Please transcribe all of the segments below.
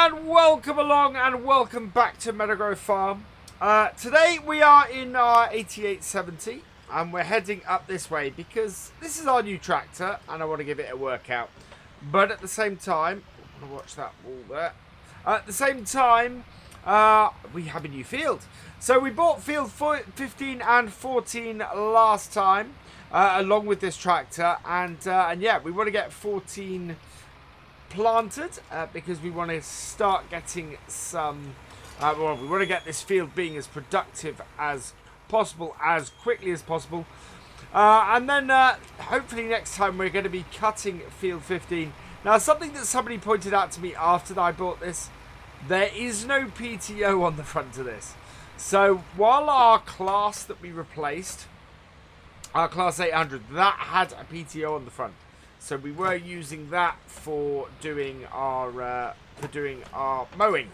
And welcome along and welcome back to Meadow Grove Farm. Today we are in our 8870 and we're heading up this way because this is our new tractor and I want to give it a workout. But at the same time, I want to watch that wall there. At the same time, we have a new field. So we bought field 15 and 14 last time along with this tractor, and yeah, we want to get 14 planted because we want to start getting some well, we want to get this field being as productive as possible, as quickly as possible, and then hopefully next time we're going to be cutting field 15. Now, something that somebody pointed out to me after I bought this, there is no PTO on the front of this. So while our class that we replaced, our class 800, that had a PTO on the front. So we were using that for doing our mowing.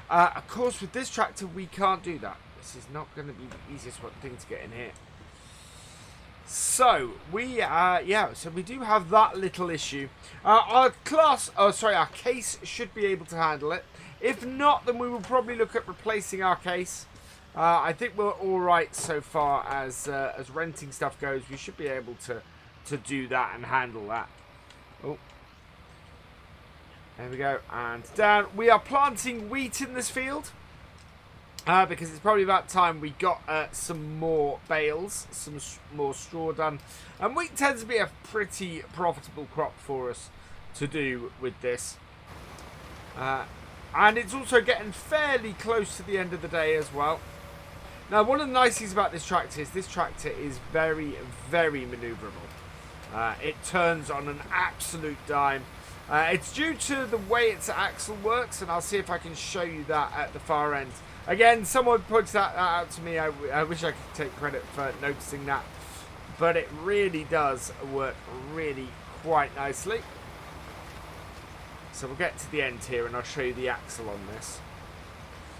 Of course, with this tractor, we can't do that. This is not going to be the easiest thing to get in here. So we so we do have that little issue. Our case should be able to handle it. If not, then we will probably look at replacing our case. I think we're all right so far as renting stuff goes. We should be able to do that and handle that. Oh, there we go, and down. We are planting wheat in this field because it's probably about time we got some more bales, some more straw done. And wheat tends to be a pretty profitable crop for us to do with this. And it's also getting fairly close to the end of the day as well. Now, one of the nice things about this tractor is very, very manoeuvrable. It turns on an absolute dime. It's due to the way its axle works, and I'll see if I can show you that at the far end. Again, someone pointed that out to me. I wish I could take credit for noticing that. But it really does work really quite nicely. So we'll get to the end here and I'll show you the axle on this.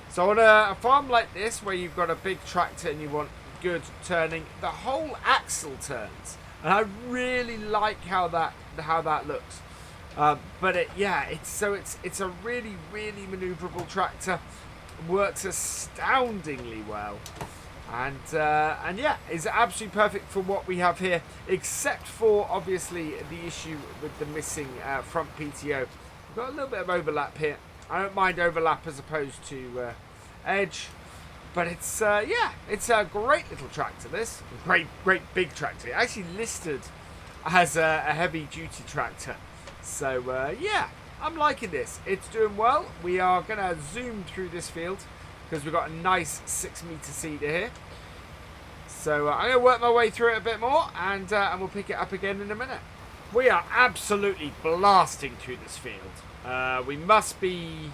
So on a farm like this, where you've got a big tractor and you want good turning, the whole axle turns. And I really like how that looks. But it's a really, really manoeuvrable tractor. Works astoundingly well. And yeah, is absolutely perfect for what we have here, except for obviously the issue with the missing front PTO. We've got a little bit of overlap here. I don't mind overlap as opposed to edge, but it's it's a great little tractor. This great big tractor. It actually listed as a heavy duty tractor. So yeah, I'm liking this. It's doing well. We are gonna zoom through this field because we've got a nice 6-meter seeder here. So I'm gonna work my way through it a bit more, and we'll pick it up again in a minute. We are absolutely blasting through this field. We must be,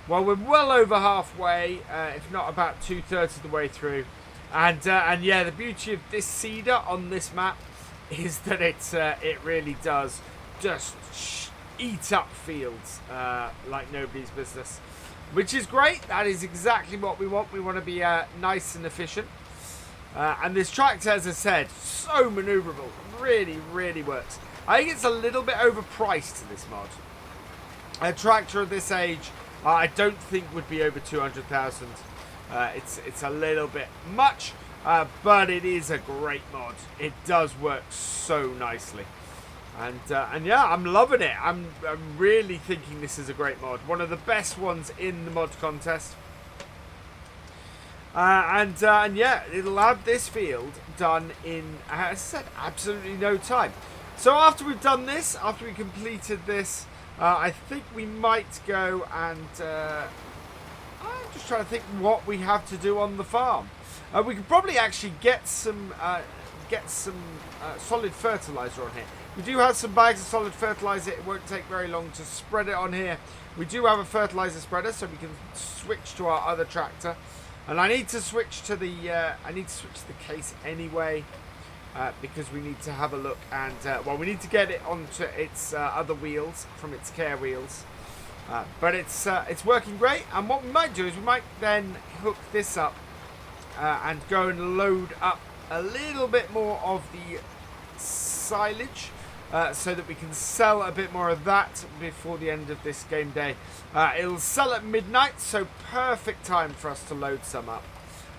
well, we're well over halfway, if not about 2/3 of the way through. And yeah, the beauty of this seeder on this map is that it really does just eat up fields like nobody's business, which is great. That is exactly what we want. We want to be nice and efficient. And this tractor, as I said, so manoeuvrable. Really, really works. I think it's a little bit overpriced, this mod. A tractor of this age, I don't think would be over 200,000. It's a little bit much, but it is a great mod. It does work so nicely, and yeah, I'm loving it. I'm really thinking this is a great mod, one of the best ones in the mod contest. And yeah, it'll have this field done in, as I said, absolutely no time. So after we've done this, after we completed this, I think we might go and I'm just trying to think what we have to do on the farm. We could probably actually get some solid fertilizer on here. We do have some bags of solid fertilizer. It won't take very long to spread it on here. We do have a fertilizer spreader, so we can switch to our other tractor. And I need to switch to the case anyway. Because we need to have a look, and well, we need to get it onto its other wheels from its care wheels, but it's working great. And what we might do is we might then hook this up and go and load up a little bit more of the silage so that we can sell a bit more of that before the end of this game day. It'll sell at midnight, so perfect time for us to load some up.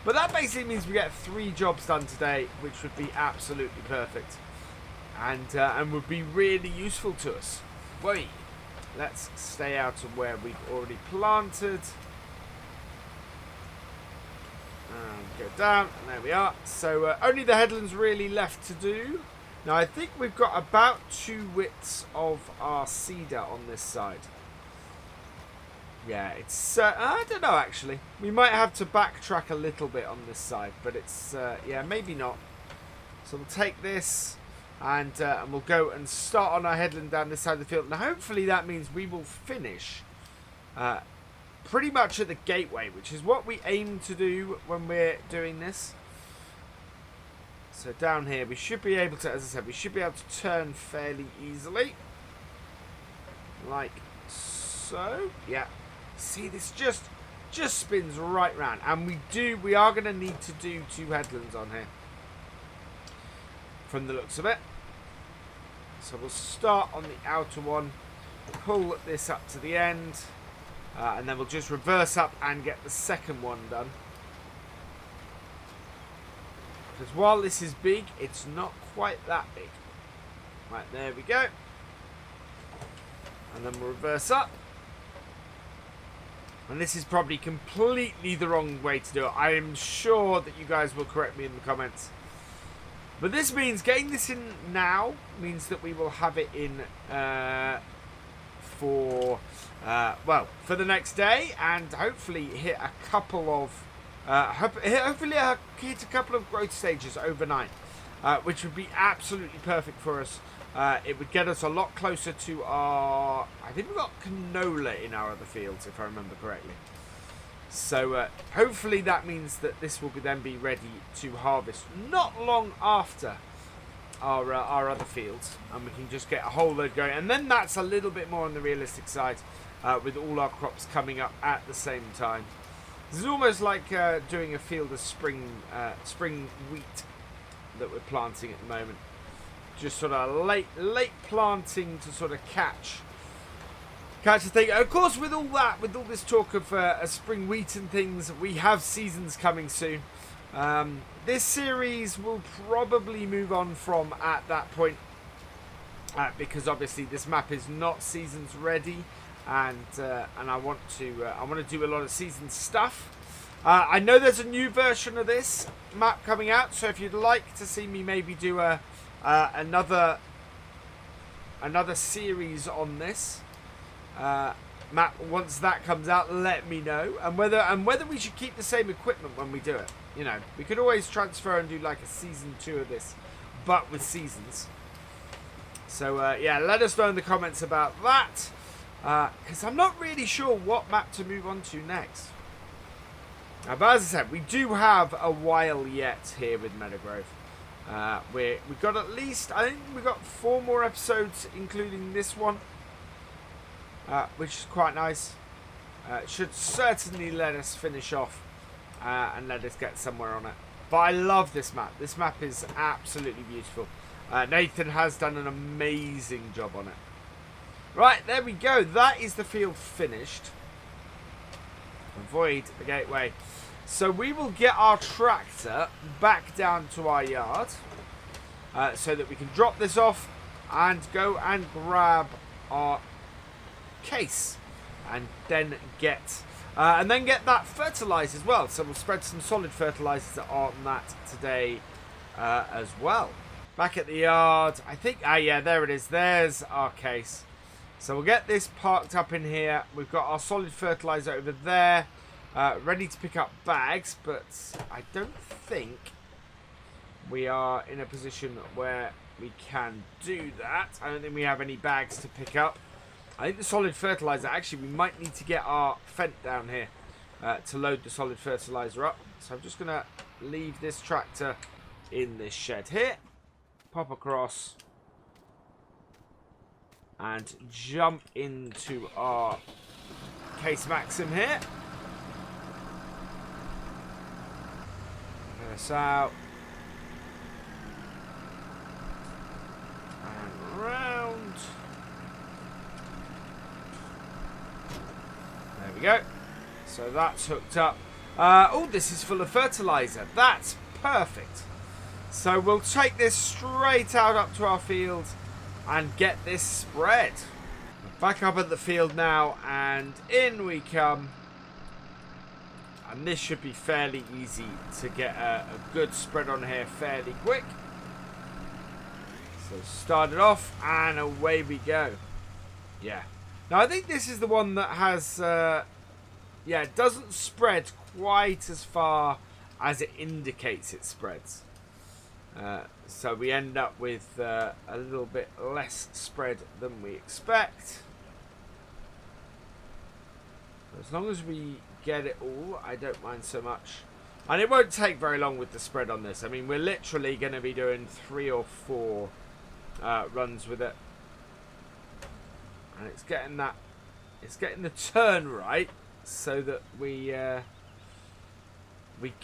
But that basically means we get 3 jobs done today, which would be absolutely perfect. And would be really useful to us. Wait, let's stay out of where we've already planted. And go down, and there we are. So only the headlands really left to do. Now I think we've got about 2 widths of our cedar on this side. Yeah, it's, I don't know actually. We might have to backtrack a little bit on this side, but it's, yeah, maybe not. So we'll take this and we'll go and start on our headland down this side of the field. Now hopefully that means we will finish pretty much at the gateway, which is what we aim to do when we're doing this. So down here we should be able to, as I said, we should be able to turn fairly easily. Like so. Yeah. See, this just spins right round. And we are going to need to do 2 headlands on here. From the looks of it. So we'll start on the outer one. Pull this up to the end. And then we'll just reverse up and get the second one done. Because while this is big, it's not quite that big. Right, there we go. And then we'll reverse up. And this is probably completely the wrong way to do it. I am sure that you guys will correct me in the comments. But this means getting this in now means that we will have it in for the next day, and hopefully hit a couple of hopefully hit a couple of growth stages overnight, which would be absolutely perfect for us. It would get us a lot closer to our... I think we've got canola in our other fields, if I remember correctly. So hopefully that means that this will then be ready to harvest not long after our other fields, and we can just get a whole load going. And then that's a little bit more on the realistic side, with all our crops coming up at the same time. This is almost like doing a field of spring wheat that we're planting at the moment. Just sort of late planting to sort of catch a thing. Of course, with all that, with all this talk of spring wheat and things, we have seasons coming soon. This series will probably move on from at that point, because obviously this map is not seasons ready, and I want to do a lot of season stuff. I know there's a new version of this map coming out, so if you'd like to see me maybe do another series on this map once that comes out, let me know, and whether we should keep the same equipment when we do it. You know, we could always transfer and do like a season 2 of this, but with seasons. So yeah, let us know in the comments about that, because I'm not really sure what map to move on to next. But as I said, we do have a while yet here with Meadow Grove. We've got at least, I think we've got 4 more episodes, including this one, which is quite nice. It should certainly let us finish off and let us get somewhere on it. But I love this map. This map is absolutely beautiful. Nathan has done an amazing job on it. Right, there we go. That is the field finished. Avoid the gateway. So we will get our tractor back down to our yard, so that we can drop this off and go and grab our case, and then get that fertilized as well. So we'll spread some solid fertilizers on that today as well. Back at the yard, I think. Yeah, there it is. There's our case. So we'll get this parked up in here. We've got our solid fertilizer over there, ready to pick up bags, but I don't think we are in a position where we can do that. I don't think we have any bags to pick up. I think the solid fertilizer, actually we might need to get our Fent down here to load the solid fertilizer up. So I'm just going to leave this tractor in this shed here, pop across, and jump into our Case Maxim here. Get us out. And round. we go. So that's hooked up. Oh, this is full of fertilizer. That's perfect. So we'll take this straight out up to our field and get this spread. Back up at the field now, and in we come. And this should be fairly easy to get a good spread on here fairly quick. So start it off, and away we go. Yeah. Now I think this is the one that has, yeah, it doesn't spread quite as far as it indicates it spreads. So we end up with a little bit less spread than we expect. As long as we get it all, I don't mind so much. And it won't take very long with the spread on this. I mean, we're literally going to be doing 3 or 4 runs with it. And it's getting that, it's getting the turn right so that we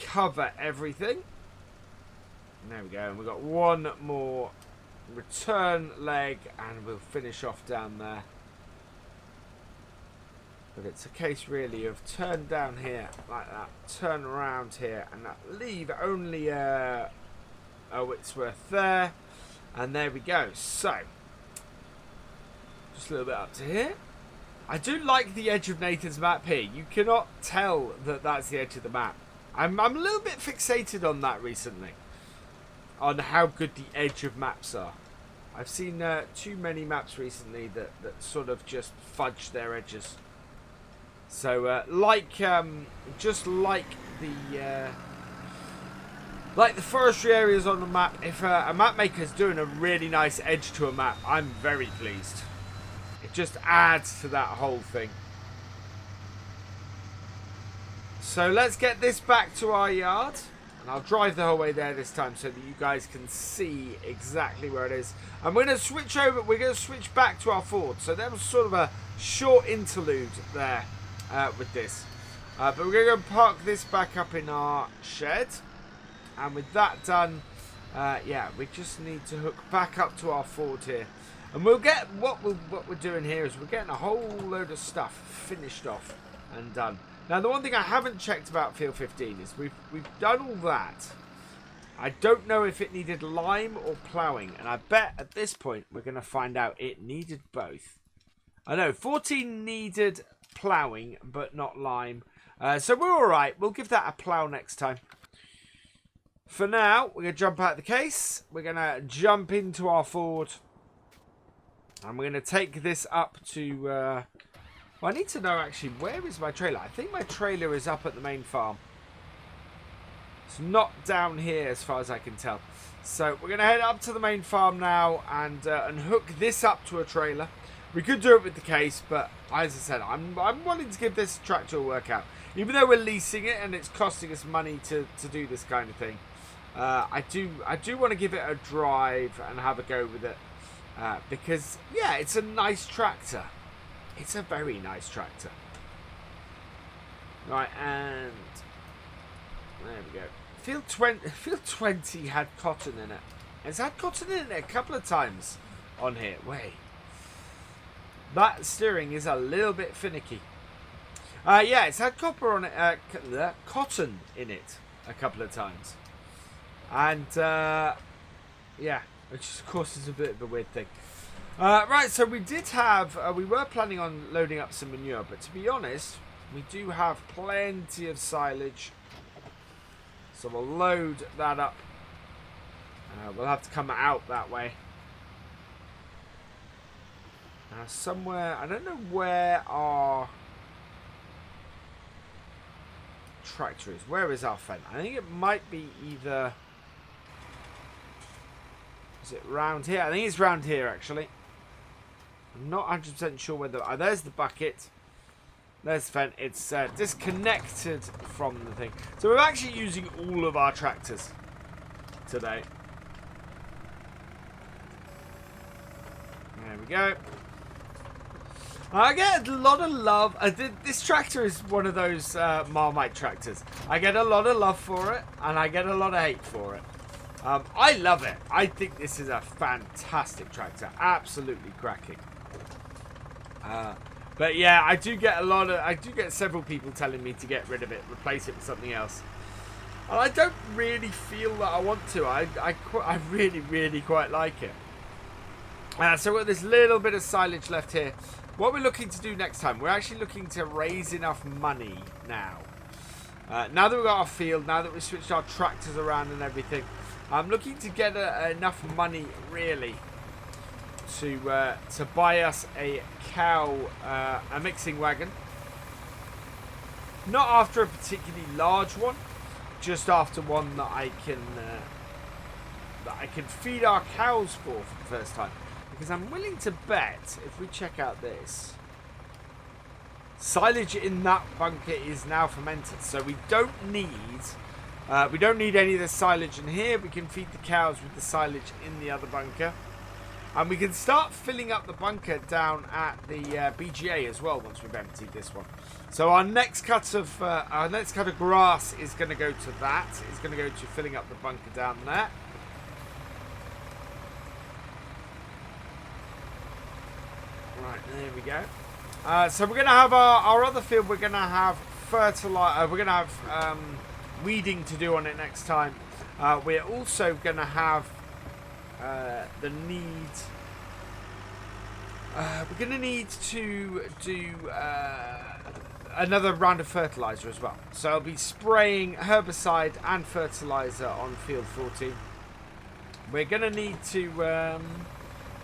cover everything. And there we go. And we've got one more return leg, and we'll finish off down there. But it's a case really of turn down here like that, turn around here, and leave only a width's worth there. And there we go. So just a little bit up to here. I do like the edge of Nathan's map here. You cannot tell that that's the edge of the map. I'm a little bit fixated on that recently, on how good the edge of maps are. I've seen too many maps recently that sort of just fudge their edges. So just like the forestry areas on the map, if a map maker's doing a really nice edge to a map, I'm very pleased. It just adds to that whole thing. So let's get this back to our yard. And I'll drive the whole way there this time so that you guys can see exactly where it is. And we're going to switch over. We're going to switch back to our Ford. So that was sort of a short interlude there with this. But we're going to go park this back up in our shed. And with that done, yeah, we just need to hook back up to our Ford here. And we'll get what we're doing here is we're getting a whole load of stuff finished off and done. Now, the one thing I haven't checked about Field 15 is we've done all that. I don't know if it needed lime or ploughing, and I bet at this point we're going to find out it needed both. I know 14 needed ploughing, but not lime. So we're all right. We'll give that a plough next time. For now, we're going to jump out of the case. We're going to jump into our Ford, and we're going to take this up to... well, I need to know actually, where is my trailer? I think my trailer is up at the main farm. It's not down here as far as I can tell. So we're going to head up to the main farm now and hook this up to a trailer. We could do it with the case, but as I said, I'm wanting to give this tractor a workout. Even though we're leasing it and it's costing us money to do this kind of thing. I do want to give it a drive and have a go with it. Because, yeah, it's a nice tractor. It's a very nice tractor. Right, and there we go. Field 20 had cotton in it. It's had cotton in it a couple of times on here. Wait. That steering is a little bit finicky. Yeah, it's had copper on it, cotton in it a couple of times. And, yeah, which of course is a bit of a weird thing. Right, so we did have, we were planning on loading up some manure, but to be honest, we do have plenty of silage. So we'll load that up. We'll have to come out that way. Somewhere, I don't know where our tractor is. Where is our fence? I think it might be either... Is it round here? I think it's round here, actually. I'm not 100% sure whether... Oh, there's the bucket. There's the fence. It's disconnected from the thing. So we're actually using all of our tractors today. There we go. I get a lot of love. This tractor is one of those Marmite tractors. I get a lot of love for it, and I get a lot of hate for it. I love it. I think this is a fantastic tractor. Absolutely cracking. But yeah, I do get several people telling me to get rid of it, replace it with something else. And I don't really feel that I want to. I really, really quite like it. So we've got this little bit of silage left here. What we're looking to do next time, we're actually looking to raise enough money now. Now that we've got our field, now that we've switched our tractors around and everything, I'm looking to get enough money, really, to buy us a cow, a mixing wagon. Not after a particularly large one, just after one that I can feed our cows for the first time. Because I'm willing to bet, if we check out this, silage in that bunker is now fermented, so we don't need any of the silage in here. We can feed the cows with the silage in the other bunker, and we can start filling up the bunker down at the BGA as well once we've emptied this one. So our next cut of grass is going to go to that. It's going to go to filling up the bunker down there. Right, there we go. So we're going to have our other field. We're going to have fertilizer. We're going to have weeding to do on it next time. We're also going to have the need. We're going to need to do another round of fertilizer as well. So I'll be spraying herbicide and fertilizer on field 14. We're going to need to.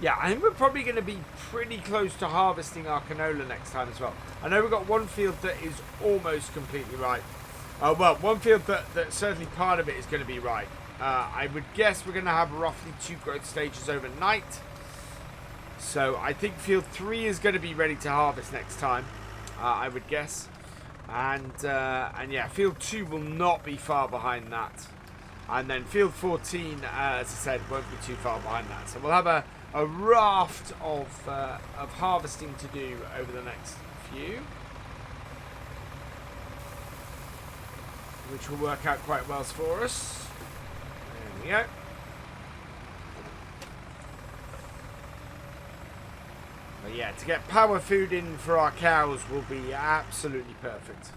Yeah, I think we're probably going to be pretty close to harvesting our canola next time as well. I know we've got one field that is almost completely right. Well, one field that certainly part of it is going to be right. I would guess we're going to have roughly 2 growth stages overnight. So I think field 3 is going to be ready to harvest next time, I would guess. And yeah, field 2 will not be far behind that. And then field 14, as I said, won't be too far behind that. So we'll have a raft of harvesting to do over the next few, which will work out quite well for us. There we go. But yeah, to get power food in for our cows will be absolutely perfect.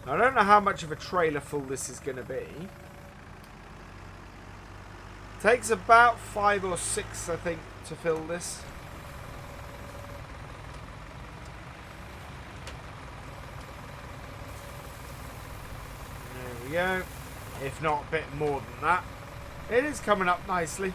Now, I don't know how much of a trailer full this is going to be. Takes about 5 or 6, I think, to fill this. There we go. If not a bit more than that. It is coming up nicely.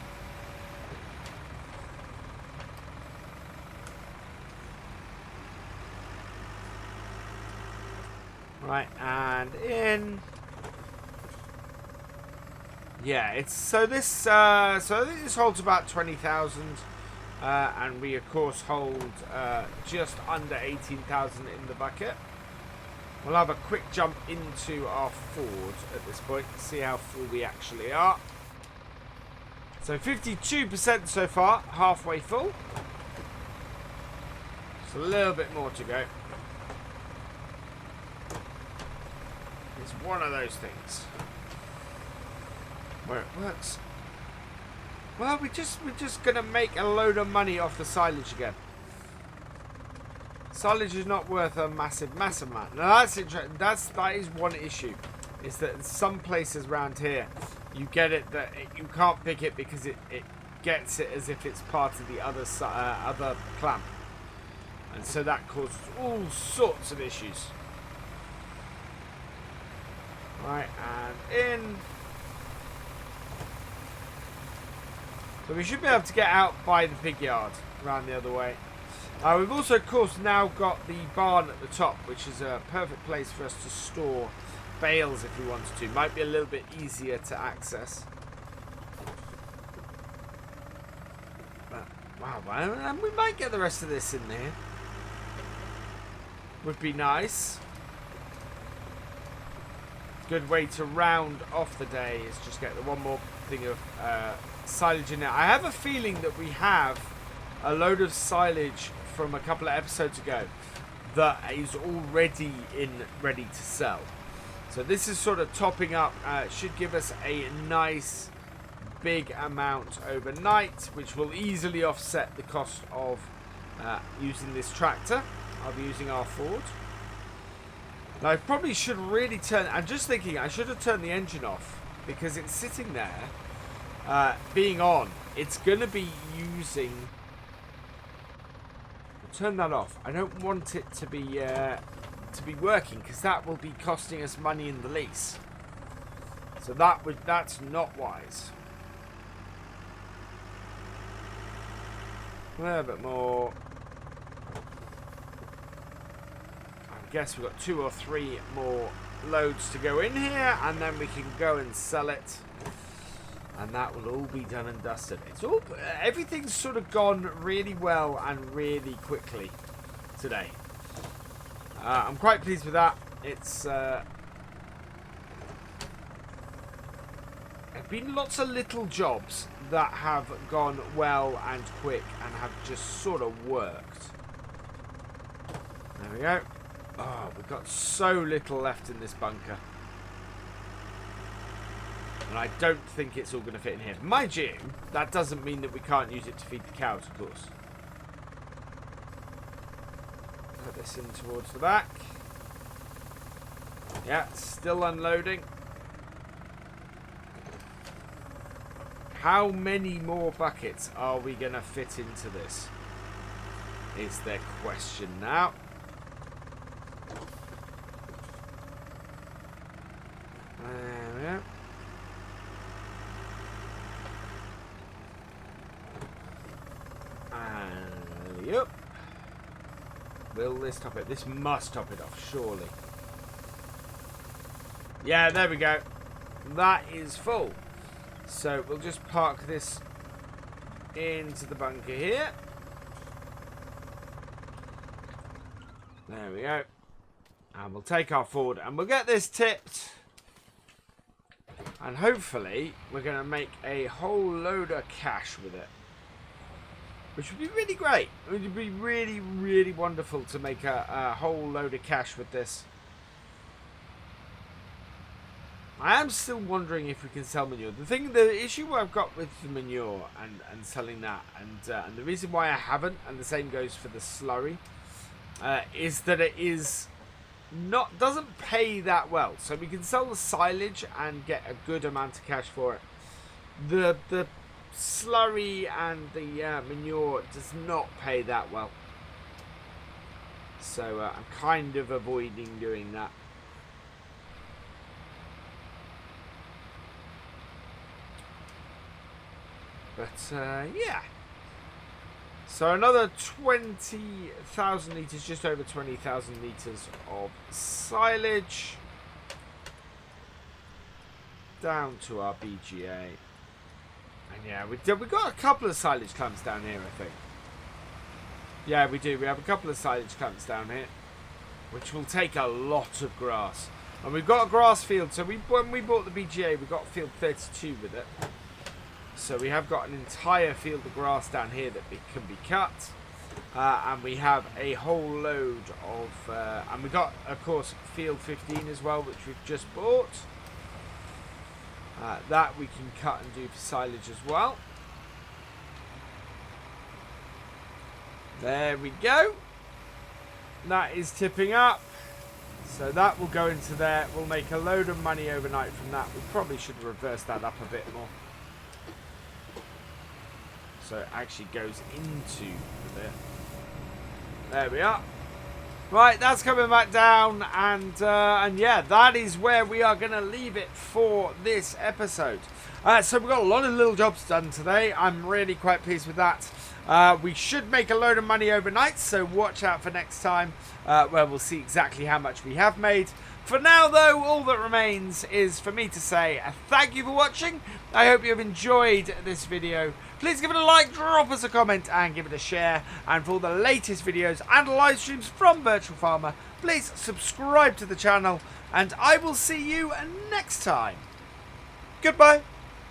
Right, and in. Yeah, it's so this I think this holds about 20,000, and we of course hold just under 18,000 in the bucket. We'll have a quick jump into our Ford at this point to see how full we actually are. So 52% so far, halfway full. Just a little bit more to go. It's one of those things where it works. Well, we're just gonna make a load of money off the silage again. Silage is not worth a massive amount. Now that's interesting. That is one issue, is that in some places around here, you get it that you can't pick it because it gets it as if it's part of the other clamp, and so that causes all sorts of issues. Right, and in. So we should be able to get out by the pig yard, around the other way. We've also, of course, now got the barn at the top, which is a perfect place for us to store bales if we wanted to. Might be a little bit easier to access. But, wow, we might get the rest of this in there. Would be nice. Good way to round off the day is just get the one more thing of silage in there. I have a feeling that we have a load of silage from a couple of episodes ago that is already ready to sell. So this is sort of topping up. Should give us a nice big amount overnight, which will easily offset the cost of using this tractor. I'll be using our Ford. Now I probably should really turn, I'm just thinking I should have turned the engine off because it's sitting there being on. It's going to be using, turn that off. I don't want it to be working because that will be costing us money in the lease. So that's not wise. A little bit more. I guess we've got 2 or 3 more loads to go in here, and then we can go and sell it, and that will all be done and dusted. It's all, everything's sort of gone really well and really quickly today. I'm quite pleased with that. It's there've been lots of little jobs that have gone well and quick and have just sort of worked. There we go. Oh, we've got so little left in this bunker. And I don't think it's all going to fit in here. Mind you, that doesn't mean that we can't use it to feed the cows, of course. Put this in towards the back. Yeah, still unloading. How many more buckets are we going to fit into this? Is their question now. There we go. And yep. Will this top it? This must top it off, surely. Yeah, there we go. That is full. So we'll just park this into the bunker here. There we go. And we'll take our Ford and we'll get this tipped. And hopefully we're going to make a whole load of cash with it. Which would be really great. It would be really, really wonderful to make a whole load of cash with this. I am still wondering if we can sell manure. The issue I've got with the manure and selling that, and the reason why I haven't, and the same goes for the slurry, is that it doesn't pay that well. So we can sell the silage and get a good amount of cash for it. The slurry and the manure does not pay that well. So I'm kind of avoiding doing that. But, yeah. So another 20,000 litres, just over 20,000 litres of silage. Down to our BGA. And yeah, we've got a couple of silage clumps down here, I think. Yeah, we do. We have a couple of silage clumps down here. Which will take a lot of grass. And we've got a grass field. So when we bought the BGA, we got field 32 with it. So we have got an entire field of grass down here that can be cut. And we have a whole load of... and we got, of course, field 15 as well, which we've just bought. That we can cut and do for silage as well. There we go. That is tipping up. So that will go into there. We'll make a load of money overnight from that. We probably should reverse that up a bit more. So it actually goes into the bit. There we are. Right, that's coming back down, and yeah, that is where we are going to leave it for this episode. So we've got a lot of little jobs done today. I'm really quite pleased with that. We should make a load of money overnight, so watch out for next time, where we'll see exactly how much we have made. For now, though, all that remains is for me to say thank you for watching. I hope you've enjoyed this video. Please give it a like, drop us a comment, and give it a share. And for all the latest videos and live streams from Virtual Farmer, please subscribe to the channel, and I will see you next time. Goodbye.